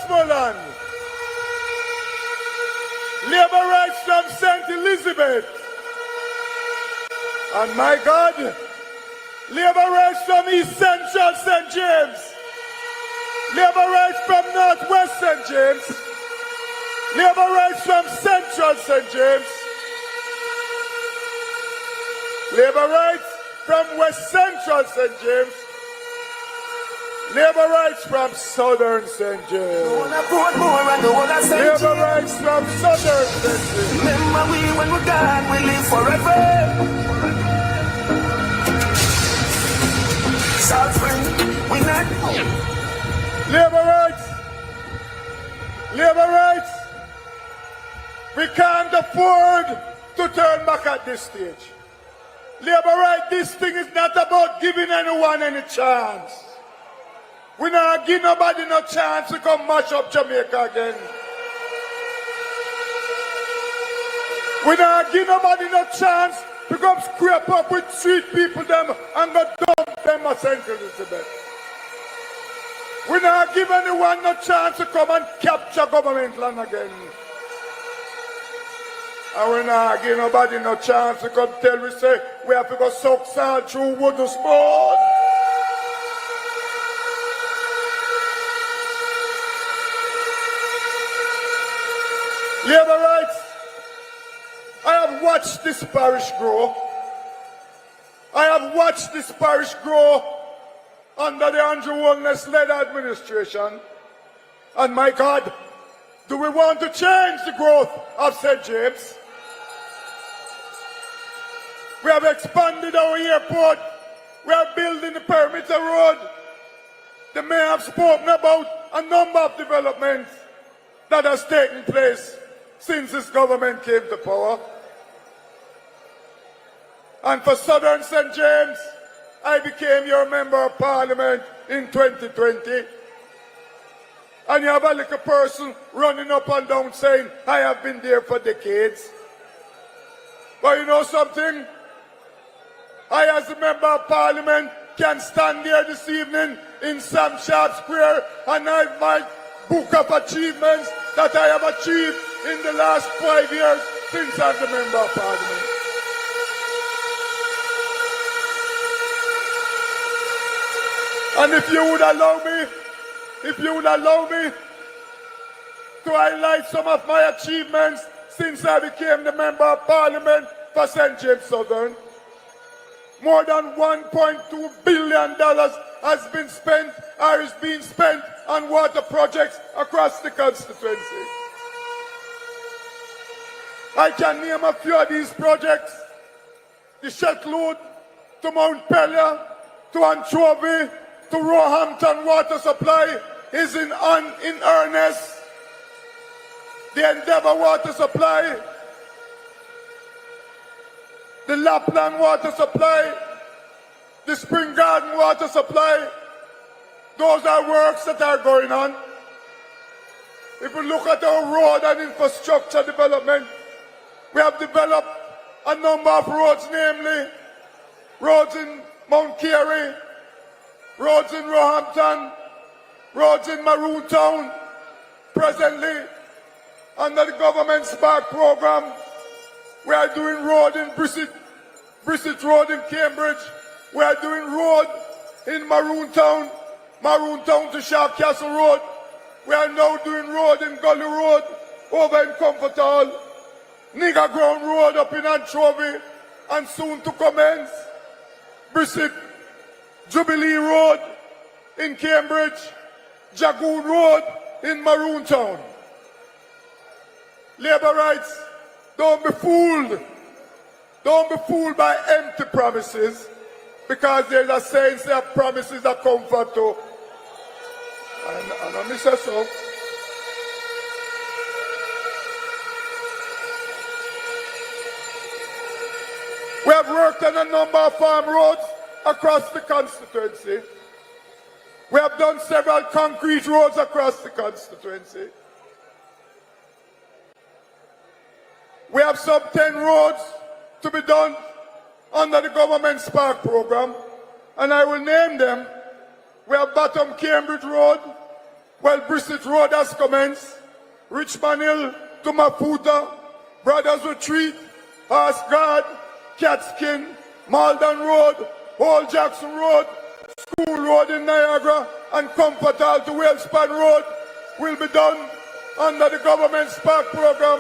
Westmoreland. Labour rights from St. Elizabeth. And my God, Labour rights from East Central St. James. Labour rights from Northwest St. James. Labour rights from Central St. James. Labour rights from West Central St. James. Labour rights from Southern St. James. Labour rights from Southern St. James. Remember we when we're gone, we live forever. Suffering, we not. Labour rights. Labour rights. We can't afford to turn back at this stage. Labour rights, this thing is not about giving anyone any chance. We not give nobody no chance to come mash up Jamaica again. We not give nobody no chance to come scrape up with street people them and go dump them at St. Elizabeth. We not give anyone no chance to come and capture government land again. And we not give nobody no chance to come tell we say we have to go suck sand through wooden spoon. Labour rights. I have watched this parish grow. I have watched this parish grow under the Andrew Holness-led administration. And my God, do we want to change the growth of St. James? We have expanded our airport. We are building the perimeter road. The mayor have spoken about a number of developments that has taken place since this government came to power. And for Southern St. James, I became your member of parliament in 2020. And you have a little person running up and down saying, I have been there for decades. But you know something? I, as a member of parliament, can stand there this evening in Sam Sharp Square and I have my book of achievements that I have achieved in the last 5 years since I'm the member of parliament. And if you would allow me to highlight some of my achievements since I became the member of parliament for St. James Southern, more than $1.2 billion has been spent or is being spent on water projects across the constituency. I can name a few of these projects. The Shetland to Mount Pelia, to Anchovy, to Roehampton water supply is in earnest. The Endeavour water supply, the Lapland water supply, the Spring Garden water supply, those are works that are going on. If we look at our road and infrastructure development, we have developed a number of roads, namely roads in Mount Carey, roads in Roehampton, roads in Maroontown. Presently, under the government Spark program, we are doing road in Brissett Road in Cambridge. We are doing road in Maroontown, Maroontown to Sharp Castle Road. We are now doing road in Gully Road over in Comfort Hall, Nigger Ground Road up in Anchovy, and soon to commence Brissett Jubilee Road in Cambridge, Jagoon Road in Maroontown. Labour rights, don't be fooled. Don't be fooled by empty promises, because there's a saying that promises are comfort too. And I say so. We have worked on a number of farm roads across the constituency. We have done several concrete roads across the constituency. We have some 10 roads to be done under the government Spark program, and I will name them. We have Bottom Cambridge Road, Well, Bristol Road has commenced. Richmond Hill to Maputa, Brothers Retreat, Asgard, Catskin, Malden Road, Old Jackson Road, School Road in Niagara, and Comfort Hall to Wellspan Road will be done under the government Spark program.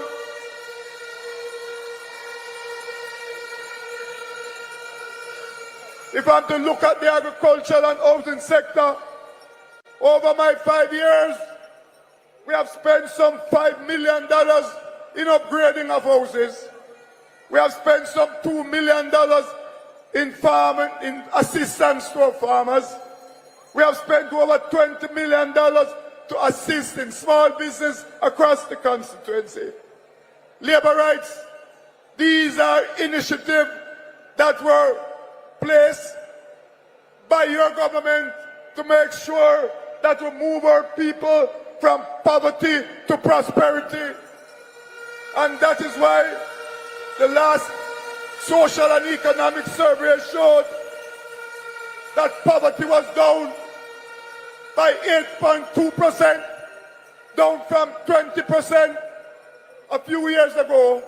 If I'm to look at the agricultural and housing sector, over my 5 years, we have spent some $5 million in upgrading of houses. We have spent some $2 million in farming, in assistance to our farmers. We have spent over $20 million to assist in small business across the constituency. Labor rights, these are initiatives that were placed by your government to make sure that we move our people from poverty to prosperity. And that is why the last social and economic survey showed that poverty was down by 8.2%, down from 20% a few years ago.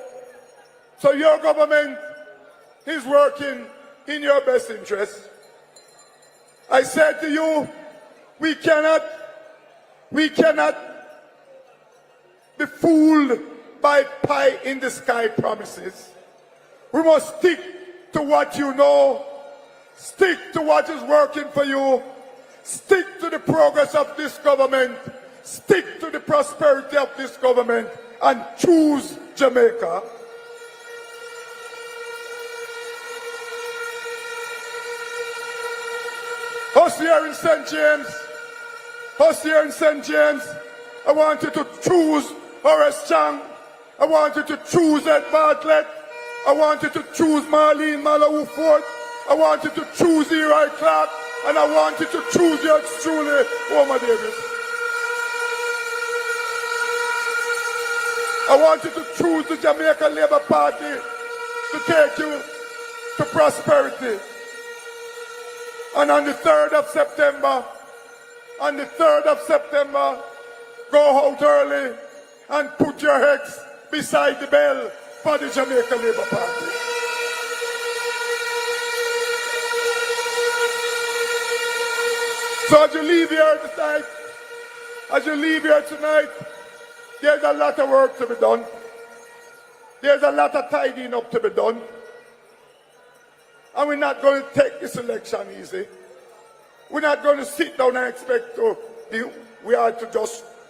So your government is working in your best interest. I said to you, we cannot be fooled by pie in the sky promises. We must stick to what you know, stick to what is working for you, stick to the progress of this government, stick to the prosperity of this government, and choose Jamaica. Us here in St. James, I want you to choose Horace Chang. I want you to choose Ed Bartlett. I want you to choose Marlene Malawu Ford. I want you to choose Eli Clark. And I want you to choose yours truly, Omar Davis. I want you to choose the Jamaica Labour Party to take you to prosperity. And on the 3rd of September, go out early and put your heads beside the bell for the Jamaica Labour Party. So as you leave here tonight, there's a lot of work to be done. There's a lot of tidying up to be done. And we're not going to take this election easy. We're not going to sit down and expect the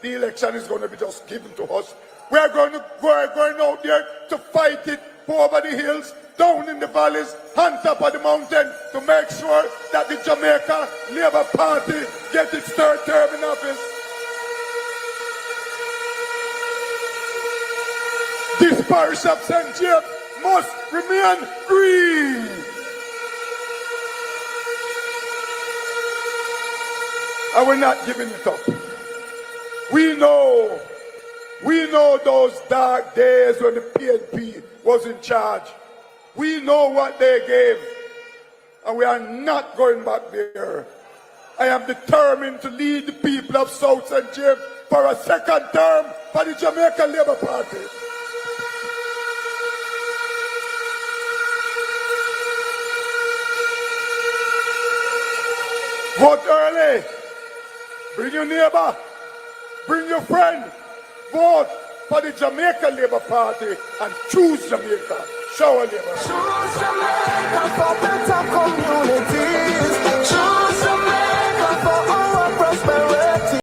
election is going to be just given to us. We're going out there to fight it over the hills, down in the valleys, on top of the mountain, to make sure that the Jamaica Labour Party gets its third term in office. This parish of St. James must remain green. And we're not giving it up. We know those dark days when the PNP was in charge. We know what they gave, and we are not going back there. I am determined to lead the people of South St. James for a second term for the Jamaica Labour Party. Vote early. Bring your neighbor. Bring your friend. Vote for the Jamaica Labour Party and choose Jamaica. Show a Labour. Choose Jamaica.